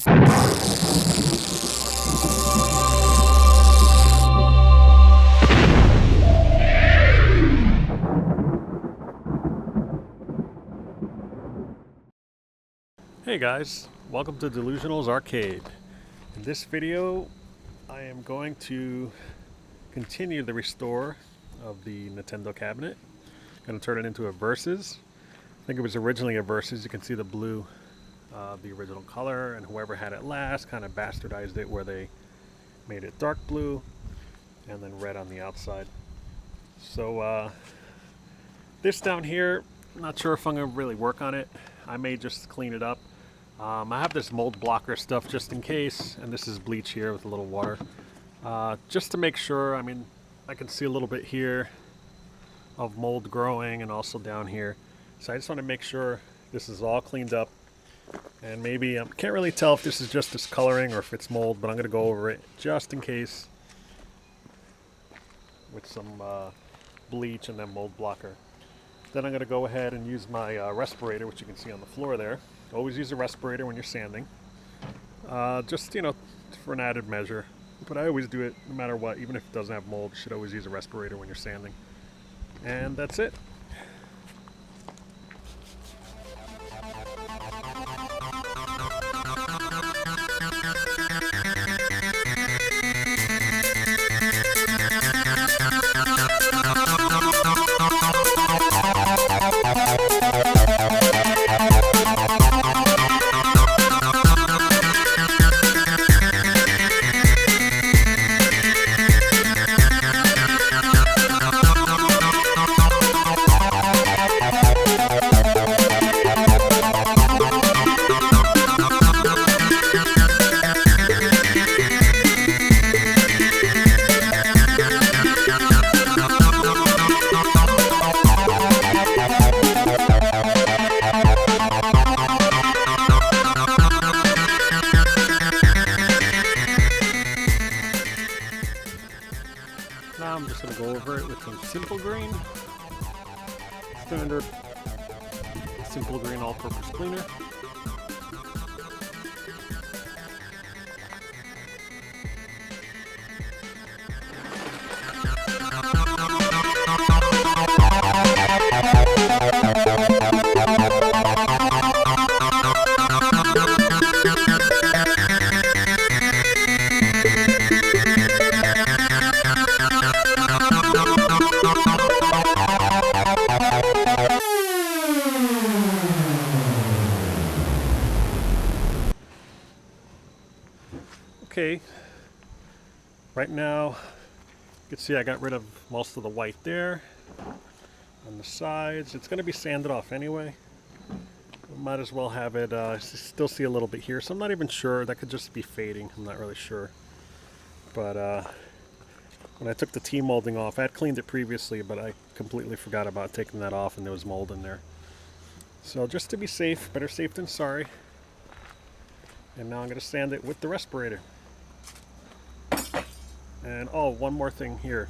Hey guys, welcome to DeLuSioNaL's Arcade. In this video, I am going to continue the restore of the Nintendo cabinet. I'm going to turn it into a Versus. I think it was originally a Versus. You can see the blue, the original color, and whoever had it last kind of bastardized it where they made it dark blue and then red on the outside. So this down here, I'm not sure if I'm going to really work on it. I may just clean it up. I have this mold blocker stuff just in case, and this is bleach here with a little water. Just to make sure. I mean, I can see a little bit here of mold growing and also down here. So I just want to make sure this is all cleaned up. And maybe, I can't really tell if this is just discoloring or if it's mold, but I'm going to go over it just in case with some bleach and then mold blocker. Then I'm going to go ahead and use my respirator, which you can see on the floor there. Always use a respirator when you're sanding. Just, you know, for an added measure. But I always do it no matter what, even if it doesn't have mold. You should always use a respirator when you're sanding. And that's it. Now I'm just going to go over it with some simple green, standard simple green all-purpose cleaner. Okay, right now you can see I got rid of most of the white there on the sides. It's going to be sanded off anyway. Might as well have it, still see a little bit here, so I'm not even sure. That could just be fading, I'm not really sure. But when I took the T-molding off, I had cleaned it previously, but I completely forgot about taking that off and there was mold in there. So just to be safe, better safe than sorry. And now I'm going to sand it with the respirator. And oh, one more thing here.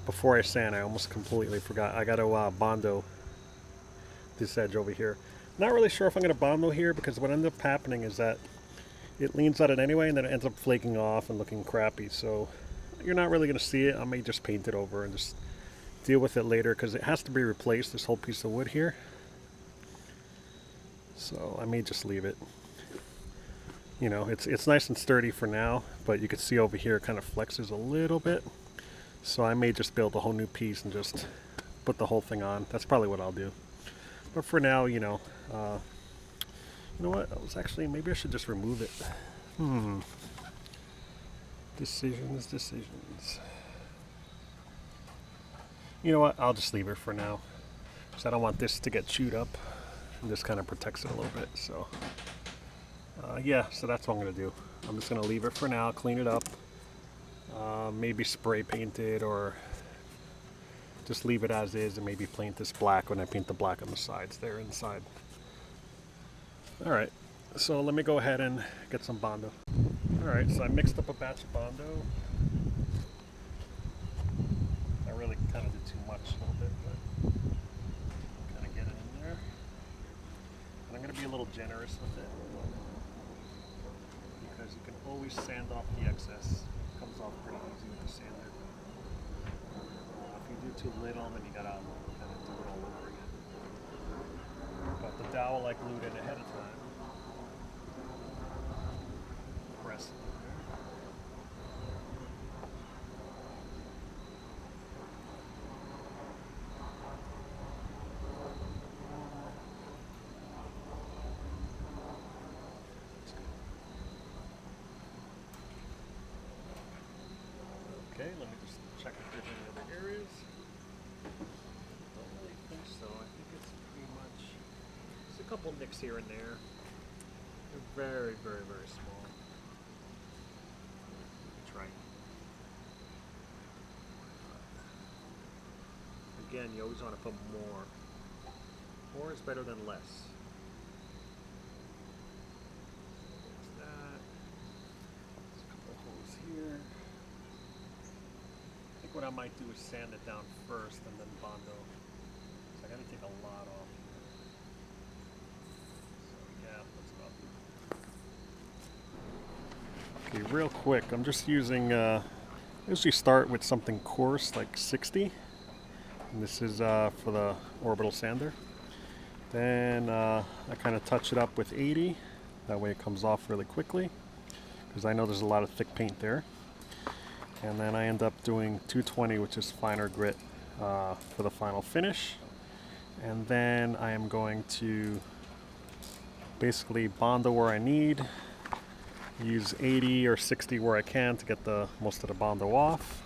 Before I sand, I almost completely forgot. I got to Bondo this edge over here. Not really sure if I'm going to Bondo here because what ends up happening is that it leans out it anyway and then it ends up flaking off and looking crappy. So you're not really going to see it. I may just paint it over and just deal with it later because it has to be replaced, this whole piece of wood here. So I may just leave it. You know, it's nice and sturdy for now, but you can see over here it kind of flexes a little bit. So I may just build a whole new piece and just put the whole thing on. That's probably what I'll do. But for now, you know what? Maybe I should just remove it. Decisions. You know what? I'll just leave it for now. Because I don't want this to get chewed up. And this kind of protects it a little bit, so... yeah, so that's what I'm going to do. I'm just going to leave it for now, clean it up, maybe spray paint it or just leave it as is and maybe paint this black when I paint the black on the sides there inside. Alright, so let me go ahead and get some Bondo. Alright, so I mixed up a batch of Bondo. I really kind of did too much a little bit, but kind of get it in there. And I'm going to be a little generous with it. because you can always sand off the excess. It comes off pretty easy with the sander. If you do too little, then you gotta kind of do it all over again. But the dowel I glued in ahead of time. Press it. Okay, let me just check if there's any other areas. Don't really think so. I think it's pretty much, there's a couple nicks here and there. They're very, very, very small. Try. Again, you always want to put more. More is better than less. There's that. There's a couple holes here. I think what I might do is sand it down first and then Bondo. So I gotta take a lot off here. So yeah, that's about it. Okay, real quick, I'm just using, I usually start with something coarse like 60. And this is for the orbital sander. Then I kind of touch it up with 80. That way it comes off really quickly. Because I know there's a lot of thick paint there. And then I end up doing 220, which is finer grit for the final finish. And then I am going to basically Bondo where I need, use 80 or 60 where I can to get the most of the Bondo off,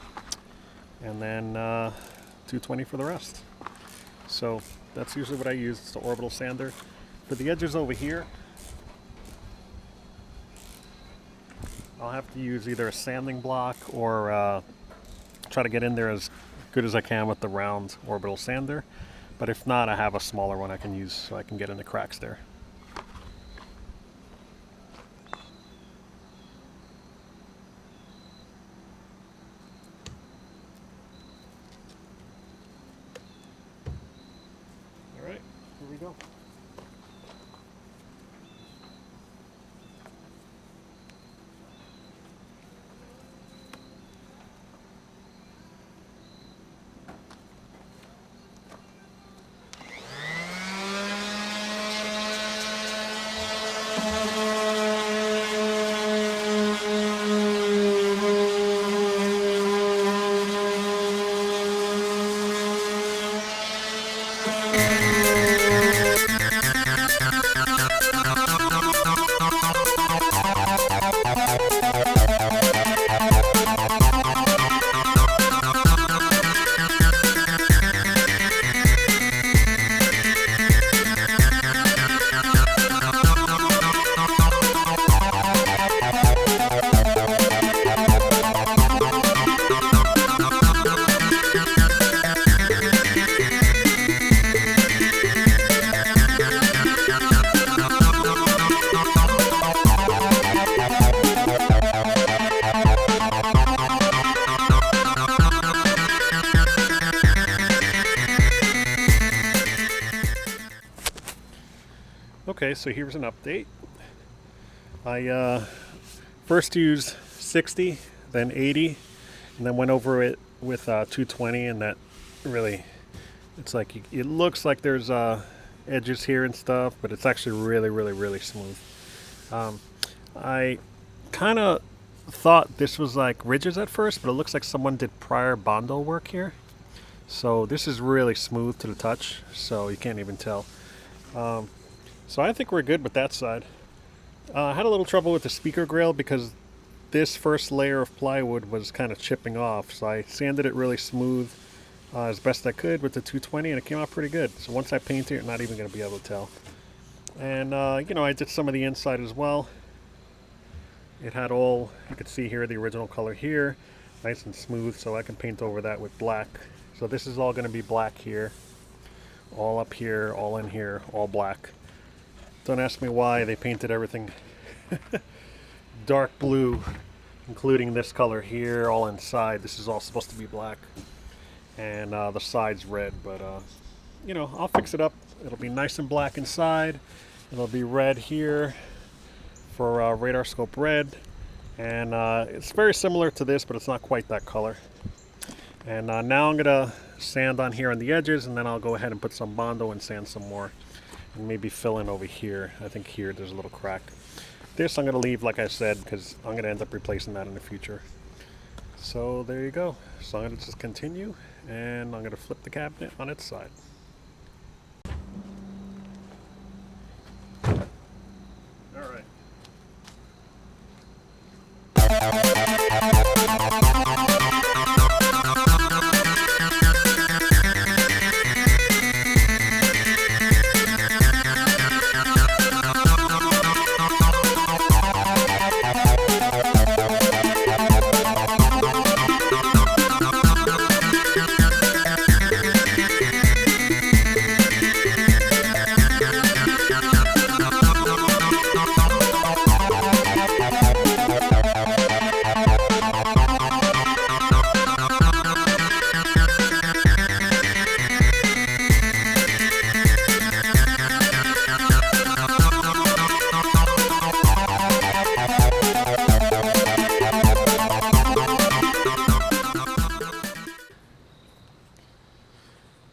and then 220 for the rest. So that's usually what I use. It's the orbital sander. For the edges over here, I'll have to use either a sanding block or try to get in there as good as I can with the round orbital sander. But if not, I have a smaller one I can use so I can get in the cracks there. All right, here we go. Okay, so here's an update. I first used 60, then 80, and then went over it with 220, and that really, it's like, it looks like there's edges here and stuff, but it's actually really, really, really smooth. I kind of thought this was like ridges at first, but it looks like someone did prior Bondo work here. So this is really smooth to the touch, so you can't even tell. So I think we're good with that side. I had a little trouble with the speaker grill because this first layer of plywood was kind of chipping off. So I sanded it really smooth as best I could with the 220, and it came out pretty good. So once I paint it, you're not even going to be able to tell. And you know, I did some of the inside as well. It had all, you could see here, the original color here, nice and smooth, so I can paint over that with black. So this is all going to be black here, all up here, all in here, all black. Don't ask me why they painted everything dark blue, including this color here, all inside. This is all supposed to be black, and the side's red, but you know, I'll fix it up. It'll be nice and black inside. It'll be red here for radar scope red, And it's very similar to this, but it's not quite that color. And now I'm gonna sand on here on the edges, and then I'll go ahead and put some Bondo and sand some more. And maybe fill in over here. I think here there's a little crack. This I'm gonna leave, like I said, because I'm gonna end up replacing that in the future. So there you go. So I'm gonna just continue, and I'm gonna flip the cabinet on its side. All right.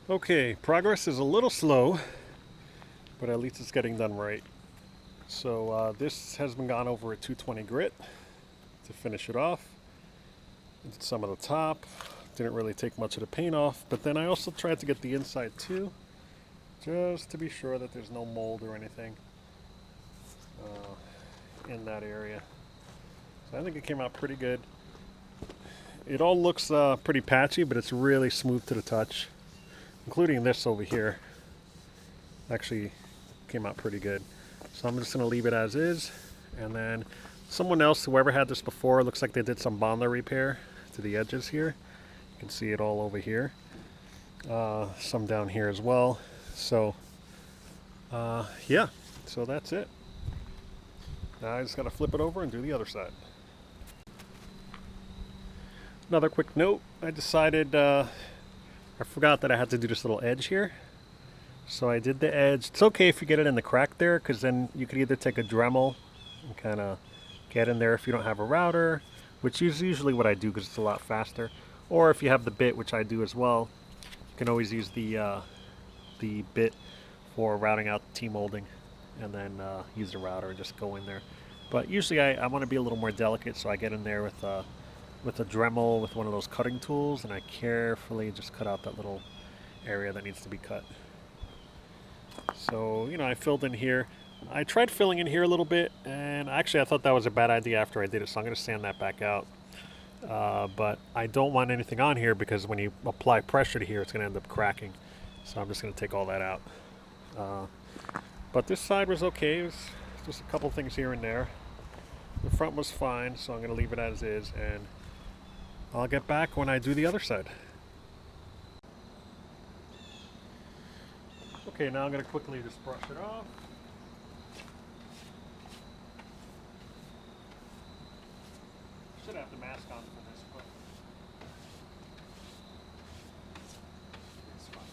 Okay, progress is a little slow, but at least it's getting done right. So this has been gone over at 220 grit to finish it off. Did some of the top, didn't really take much of the paint off, but then I also tried to get the inside too, just to be sure that there's no mold or anything in that area. So I think it came out pretty good. It all looks pretty patchy, but it's really smooth to the touch. Including this over here, actually came out pretty good. So I'm just gonna leave it as is, and then someone else, whoever had this before, looks like they did some Bondo repair to the edges here. You can see it all over here. Some down here as well. So yeah, so that's it. Now I just gotta flip it over and do the other side. Another quick note, I decided I forgot that I had to do this little edge here. So I did the edge. It's okay if you get it in the crack there, because then you could either take a Dremel and kind of get in there if you don't have a router, which is usually what I do because it's a lot faster. Or if you have the bit, which I do as well, you can always use the bit for routing out T-molding, and then use the router and just go in there. But usually I want to be a little more delicate, so I get in there with a Dremel, with one of those cutting tools, and I carefully just cut out that little area that needs to be cut. So, you know, I filled in here. I tried filling in here a little bit, and actually I thought that was a bad idea after I did it, so I'm going to sand that back out. But I don't want anything on here, because when you apply pressure to here, it's going to end up cracking. So I'm just going to take all that out. But this side was okay. It was just a couple things here and there. The front was fine, so I'm going to leave it as is, and I'll get back when I do the other side. Okay, now I'm going to quickly just brush it off. Should have the mask on for this, but it's fine.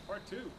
Part 2.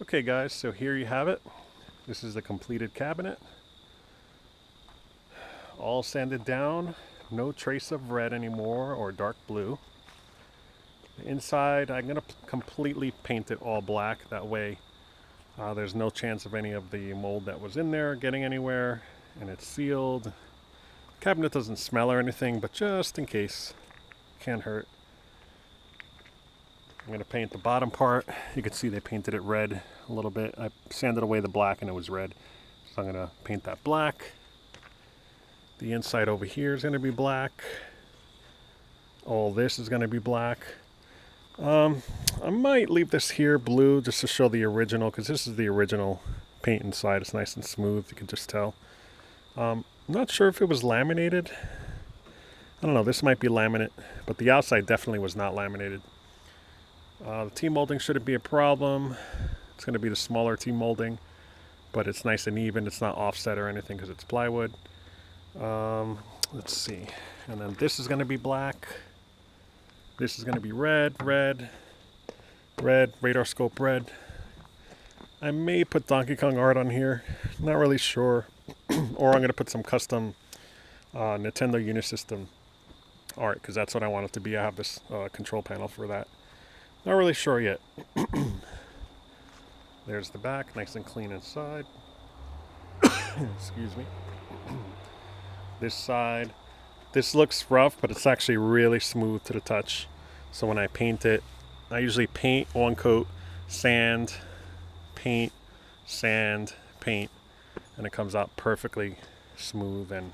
Okay guys, so here you have it. This is the completed cabinet. All sanded down, no trace of red anymore or dark blue. The inside, I'm going to completely paint it all black. That way there's no chance of any of the mold that was in there getting anywhere, and it's sealed. The cabinet doesn't smell or anything, but just in case, can't hurt. I'm going to paint the bottom part. You can see they painted it red a little bit. I sanded away the black and it was red. So I'm going to paint that black. The inside over here is going to be black. All this is going to be black. I might leave this here blue just to show the original, because this is the original paint inside. It's nice and smooth, you can just tell. I'm not sure if it was laminated. I don't know, this might be laminate, but the outside definitely was not laminated. The T-molding shouldn't be a problem. It's going to be the smaller T-molding, but it's nice and even. It's not offset or anything because it's plywood. Let's see. And then this is going to be black. This is going to be red, red, red, radar scope red. I may put Donkey Kong art on here. Not really sure. Or I'm going to put some custom Nintendo Unisystem art, because that's what I want it to be. I have this control panel for that. Not really sure yet. There's the back, nice and clean inside. Excuse me. This side, this looks rough, but it's actually really smooth to the touch. So when I paint it, I usually paint one coat, sand, paint, sand, paint, and it comes out perfectly smooth. And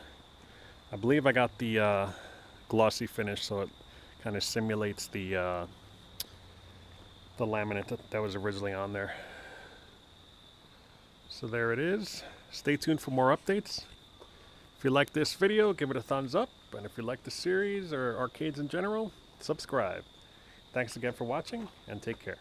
I believe I got the glossy finish, so it kind of simulates the laminate that was originally on there. So there it is. Stay tuned for more updates. If you like this video, give it a thumbs up. And if you like the series or arcades in general, subscribe. Thanks again for watching, and take care.